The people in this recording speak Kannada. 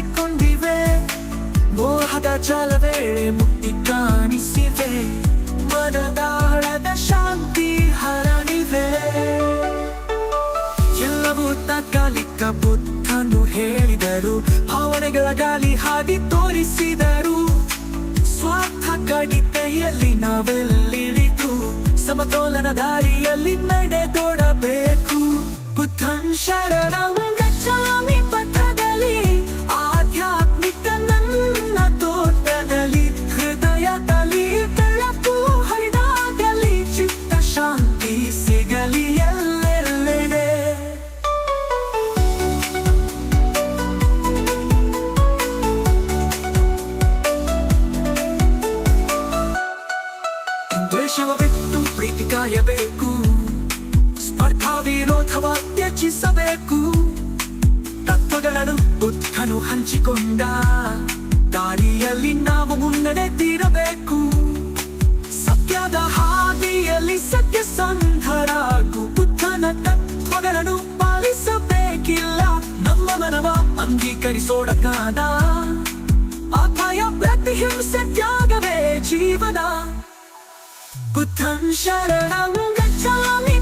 ಮಾಡಿಕೊಂಡಿವೆ. ಮೋಹದ ಜಾಲವೇಳೆ ಮುಟ್ಟಿ ಕಾಣಿಸಿವೆ. ಮನದಾಳದ ಶಾಂತಿ ಹರಡಿವೆ. ಎಲ್ಲವೂ ತಾತ್ಕಾಲಿಕ ಬುದ್ಧನು ಹೇಳಿದರು. ಭಾವನೆಗಳ ಗಾಳಿ ಹಾಡಿ ತೋರಿಸಿದರು. ಸ್ವಾರ್ಥ ಕಡಿತೆಯಲ್ಲಿ ನಾವೆಲ್ಲಿಳಿದು ಸಮತೋಲನ ದಾರಿಯಲ್ಲಿ ನಡೆದೋಡಬೇಕು. ಬುದ್ಧನ್ ಶರಣಂ ಗಚ್ಚಾಮಿ ಪಥದಲ್ಲಿ, ಆಧ್ಯಾತ್ಮಿಕ ನನ್ನ ತೋಟದಲ್ಲಿ, ಹೃದಯದಲ್ಲಿ ಬೆಳಕು ಹರಿದಾಗಲಿ, ಚಿತ್ತ ಶಾಂತಿ ಸಿಗಲಿ ಎಲ್ಲೆಲ್ಲೆಡೆ. ದ್ವೇಷವ ಬಿಟ್ಟು ಪ್ರೀತಿ ಕಾಯಬೇಕು. ಸ್ಪರ್ಧಾ ವಿರೋಧವ ತ್ಯಜಿಸಬೇಕು. ತತ್ವಗಳನ್ನು ಬುದ್ಧನು ಹಂಚಿಕೊಂಡ ದಾರಿಯಲ್ಲಿ ನಾವು ಮುನ್ನಡೆದಿರಬೇಕು. ಸತ್ಯದ ಹಾದಿಯಲ್ಲಿ ಸತ್ಯಸಂಧರಾಗು. ಬುದ್ಧನ ತತ್ವಗಳನ್ನು ಪಾಲಿಸಬೇಕಿಲ್ಲ. ನಮ್ಮ ಮನವ ಅಂಗೀಕರಿಸೋಡಕಾದ ಅಪಾಯ ಪ್ರತಿಹಿಂಸೆ ತ್ಯಾಗವೇ ಜೀವನ. ಬುದ್ಧನ್ ಶರಣಂ ಗಚ್ಚಾಮಿ